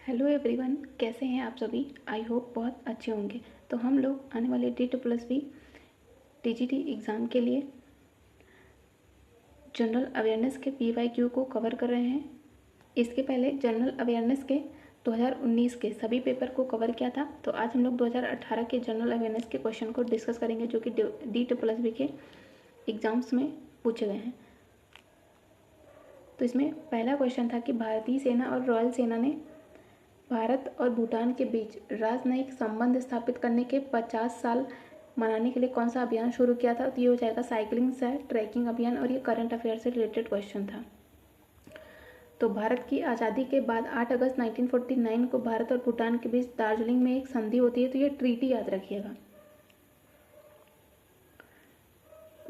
Hello everyone, कैसे हैं आप सभी। आई होप बहुत अच्छे होंगे। तो हम लोग आने वाले D+B TGT एग्ज़ाम के लिए जनरल अवेयरनेस के PYQ को कवर कर रहे हैं। इसके पहले जनरल अवेयरनेस के 2019 के सभी पेपर को कवर किया था। तो आज हम लोग 2018 के जनरल अवेयरनेस के क्वेश्चन को डिस्कस करेंगे जो कि D+B के एग्ज़ाम्स में पूछे गए हैं। तो इसमें पहला क्वेश्चन था कि भारतीय सेना और रॉयल सेना ने भारत और भूटान के बीच राजनयिक संबंध स्थापित करने के 50 साल मनाने के लिए कौन सा अभियान शुरू किया था। तो ये हो जाएगा साइकिलिंग से ट्रैकिंग अभियान, और ये करंट अफेयर से रिलेटेड क्वेश्चन था। तो भारत की आज़ादी के बाद 8 अगस्त 1949 को भारत और भूटान के बीच दार्जिलिंग में एक संधि होती है। तो ये ट्रीटी याद रखिएगा।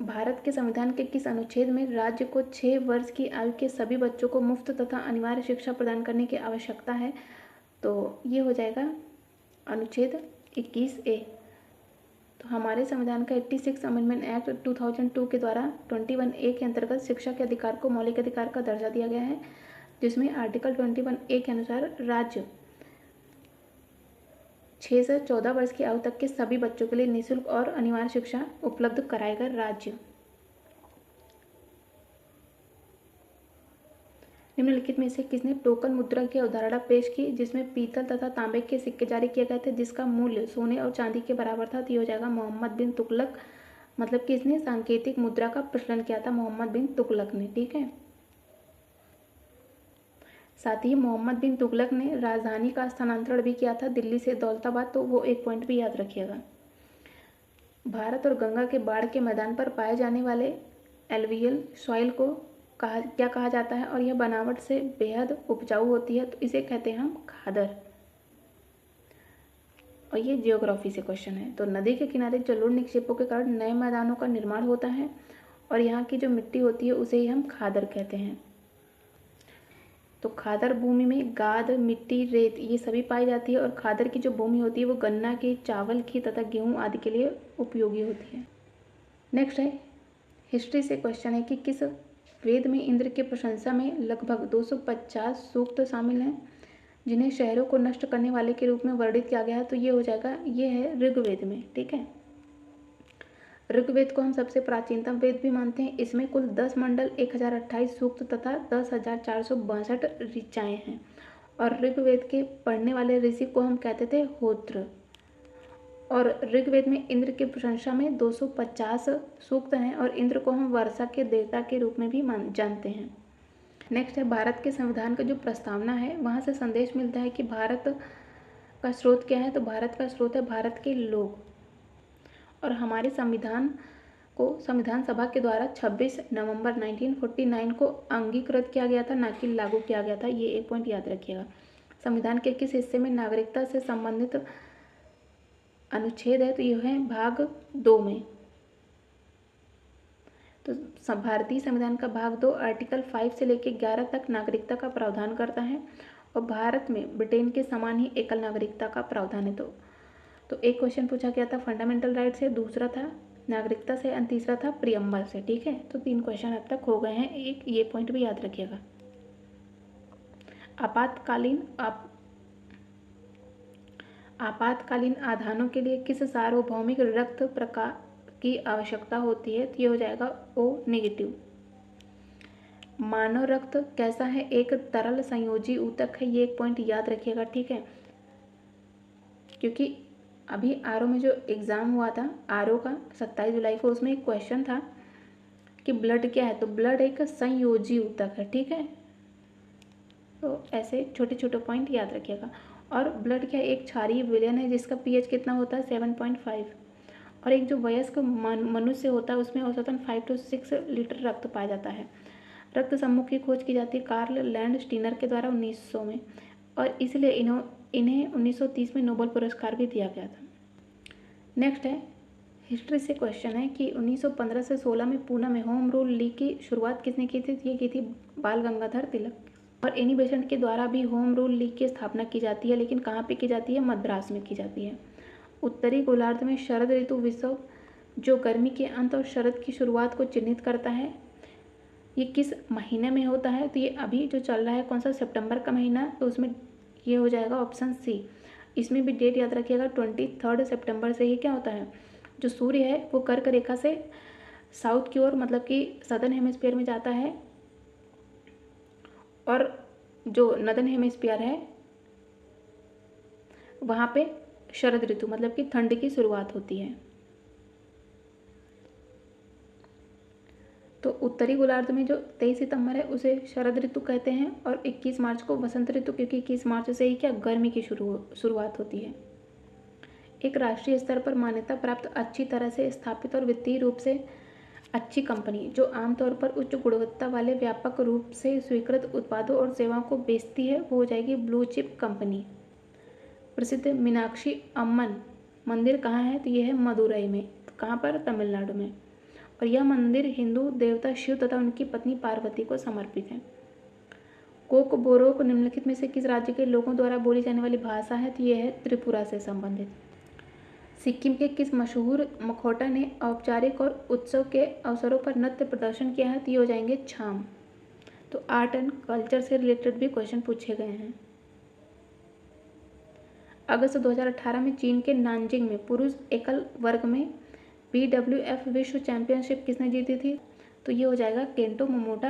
भारत के संविधान के किस अनुच्छेद में राज्य को 6 वर्ष की आयु के सभी बच्चों को मुफ्त तथा अनिवार्य शिक्षा प्रदान करने की आवश्यकता है। तो ये हो जाएगा अनुच्छेद 21A। तो हमारे संविधान का 86 अमेंडमेंट एक्ट 2002 के द्वारा 21A के अंतर्गत शिक्षा के अधिकार को मौलिक अधिकार का दर्जा दिया गया है, जिसमें आर्टिकल 21A के अनुसार राज्य 6 से 14 वर्ष की आयु तक के सभी बच्चों के लिए निःशुल्क और अनिवार्य शिक्षा उपलब्ध कराएगा राज्य। निम्नलिखित में से किसने टोकन मुद्रा की अवधारणा पेश की, जिसमें पीतल तथा तांबे के सिक्के जारी किए गए थे जिसका मूल्य सोने और चांदी के बराबर था। तो ये हो जाएगा मोहम्मद बिन तुगलक। मतलब कि इसने सांकेतिक मुद्रा का प्रचलन किया था, मोहम्मद बिन तुगलक ने। ठीक है। साथ ही मोहम्मद बिन तुगलक ने राजधानी का स्थानांतरण भी किया था दिल्ली से दौलताबाद। तो वो एक पॉइंट भी याद रखिएगा। भारत और गंगा के बाढ़ के मैदान पर पाए जाने वाले एलुवियल सॉइल को क्या कहा जाता है, और यह बनावट से बेहद उपजाऊ होती है। तो इसे कहते हैं हम खादर। और ये जियोग्राफी से क्वेश्चन है। तो नदी के किनारे जलोढ़ निक्षेपों के कारण नए मैदानों का निर्माण होता है, और यहाँ की जो मिट्टी होती है उसे ही हम खादर कहते हैं। तो खादर भूमि में गाद, मिट्टी, रेत ये सभी पाई जाती है, और खादर की जो भूमि होती है वो गन्ना की, चावल की तथा गेहूँ आदि के लिए उपयोगी होती है। नेक्स्ट है हिस्ट्री से क्वेश्चन है कि किस वेद में इंद्र की प्रशंसा में लगभग 250 सूक्त शामिल हैं, जिन्हें शहरों को नष्ट करने वाले के रूप में वर्णित किया गया है। तो ये हो जाएगा, ये है ऋग्वेद में। ठीक है। ऋग्वेद को हम सबसे प्राचीनतम वेद भी मानते हैं। इसमें कुल 10 मंडल, 1028 सूक्त तथा 10,462 ऋचाएँ हैं, और ऋग्वेद के पढ़ने वाले ऋषि को हम कहते थे होत्र। और ऋग्वेद में इंद्र की प्रशंसा में 250 सूक्त हैं, और इंद्र को हम वर्षा के देवता के रूप में भी जानते हैं। नेक्स्ट है भारत के संविधान का जो प्रस्तावना है, वहाँ से संदेश मिलता है कि भारत का स्रोत क्या है। तो भारत का स्रोत है भारत के लोग। और हमारे संविधान को संविधान सभा के द्वारा 26 नवंबर 1949 को अंगीकृत किया गया था, ना कि लागू किया गया था। ये एक पॉइंट याद रखिएगा। संविधान के किस हिस्से में नागरिकता से संबंधित अनुच्छेद है। तो यह है भाग 2 में। तो भारतीय संविधान का भाग 2 आर्टिकल 5 से लेकर 11 तक नागरिकता का प्रावधान करता है, और भारत में ब्रिटेन के समान ही एकल नागरिकता का प्रावधान है। तो एक क्वेश्चन पूछा गया था फंडामेंटल राइट से, दूसरा था नागरिकता से, और तीसरा था प्रियम्बल से। ठीक है। तो 3 क्वेश्चन अब तक हो गए हैं। एक ये पॉइंट भी याद रखिएगा। आपातकालीन आधानों के लिए किस सार्वभौमिक रक्त प्रकार की आवश्यकता होती है। तो ये हो जाएगा O-। मानव रक्त कैसा है, एक तरल संयोजी ऊतक है। ये एक पॉइंट याद रखिएगा। ठीक है। क्योंकि अभी आरओ में जो एग्ज़ाम हुआ था आरओ का 27 जुलाई को, उसमें एक क्वेश्चन था कि ब्लड क्या है। तो ब्लड एक संयोजी ऊतक है। ठीक है। तो ऐसे छोटे छोटे पॉइंट याद रखिएगा। और ब्लड क्या है, एक क्षारीय विलयन है जिसका पीएच कितना होता है 7.5। और एक जो वयस्क मनुष्य होता है उसमें औसतन 5 से 6 लीटर रक्त पाया जाता है। रक्त समूह की खोज की जाती है कार्ल लैंडस्टीनर के द्वारा 1900 में, और इसलिए इन्हें 1930 में नोबेल पुरस्कार भी दिया गया था। नेक्स्ट है हिस्ट्री से क्वेश्चन है कि 1915 से 16 में पूना में होम रूल लीग की शुरुआत किसने की थी। ये की थी बाल गंगाधर तिलक। और एनी बेसेंट के द्वारा भी होम रूल लीग की स्थापना की जाती है, लेकिन कहाँ पे की जाती है, मद्रास में की जाती है। उत्तरी गोलार्ध में शरद ऋतु विश्व जो गर्मी के अंत और शरद की शुरुआत को चिन्हित करता है, ये किस महीने में होता है। तो ये अभी जो चल रहा है कौन सा, सितंबर का महीना। तो उसमें ये हो जाएगा ऑप्शन सी। इसमें भी डेट याद रखिएगा, 23 सितंबर से ही क्या होता है, जो सूर्य है वो कर्क रेखा से साउथ की ओर मतलब कि सदर्न हेमिस्फीयर में जाता है, और जो नदर्न हेमिस्फीयर है वहाँ पे शरद ऋतु मतलब कि ठंड की शुरुआत होती है। तो उत्तरी गोलार्ध में जो 23 सितंबर है उसे शरद ऋतु कहते हैं, और 21 मार्च को वसंत ऋतु, क्योंकि 21 मार्च से ही क्या गर्मी की शुरुआत होती है। एक राष्ट्रीय स्तर पर मान्यता प्राप्त अच्छी तरह से स्थापित और वित्तीय रूप से अच्छी कंपनी जो आमतौर पर उच्च गुणवत्ता वाले व्यापक रूप से स्वीकृत उत्पादों और सेवाओं को बेचती है वो हो जाएगी ब्लू चिप कंपनी। प्रसिद्ध मीनाक्षी अम्मन मंदिर कहाँ है, तो यह है मदुरई में। कहाँ पर, तमिलनाडु में। और यह मंदिर हिंदू देवता शिव तथा उनकी पत्नी पार्वती को समर्पित है। कोकबोरोक निम्नलिखित में से किस राज्य के लोगों द्वारा बोली जाने वाली भाषा है, तो यह है त्रिपुरा से संबंधित। सिक्किम के किस मशहूर मखौटा ने औपचारिक और उत्सव के अवसरों पर नृत्य प्रदर्शन किया है, तो ये हो जाएंगे छाम। तो आर्ट एंड कल्चर से रिलेटेड भी क्वेश्चन पूछे गए हैं। अगस्त 2018 में चीन के नानजिंग में पुरुष एकल वर्ग में BWF विश्व चैंपियनशिप किसने जीती थी, तो ये हो जाएगा केंटो मोमोटा।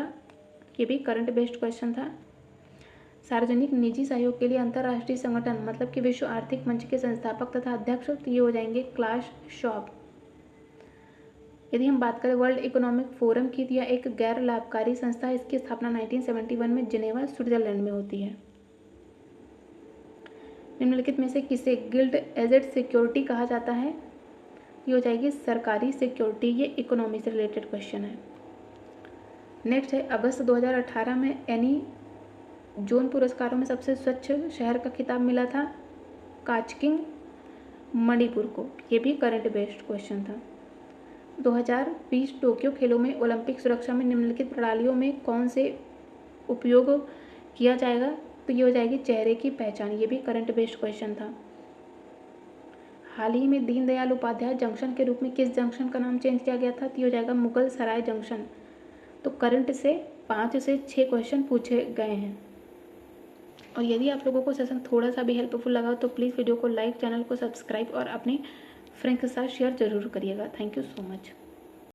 ये भी करंट बेस्ड क्वेश्चन था। सार्वजनिक निजी सहयोग के लिए अंतर्राष्ट्रीय संगठन मतलब कि विश्व आर्थिक मंच के संस्थापक तथा अध्यक्ष, तो ये हो जाएंगे क्लास शॉब। यदि हम बात करें वर्ल्ड इकोनॉमिक फोरम की, तो यह एक गैर लाभकारी संस्था है। इसकी स्थापना 1971 में जिनेवा स्विट्जरलैंड में होती है। निम्नलिखित में से किसे गिल्ड एजेड सिक्योरिटी कहा जाता है, ये हो जाएगी सरकारी सिक्योरिटी। ये इकोनॉमी से रिलेटेड क्वेश्चन है। नेक्स्ट है अगस्त 2018 में एनी जोन पुरस्कारों में सबसे स्वच्छ शहर का खिताब मिला था काचकिंग मणिपुर को। ये भी करंट बेस्ड क्वेश्चन था। 2020 टोक्यो खेलों में ओलंपिक सुरक्षा में निम्नलिखित प्रणालियों में कौन से उपयोग किया जाएगा, तो ये हो जाएगी चेहरे की पहचान। ये भी करंट बेस्ड क्वेश्चन था। हाल ही में दीनदयाल उपाध्याय जंक्शन के रूप में किस जंक्शन का नाम चेंज किया गया था, तो ये हो जाएगा मुगल सराय जंक्शन। तो करंट से 5 से 6 क्वेश्चन पूछे गए हैं। और यदि आप लोगों को सेशन थोड़ा सा भी हेल्पफुल लगा तो प्लीज़ वीडियो को लाइक, चैनल को सब्सक्राइब और अपने फ्रेंड्स के साथ शेयर जरूर करिएगा। Thank you so much.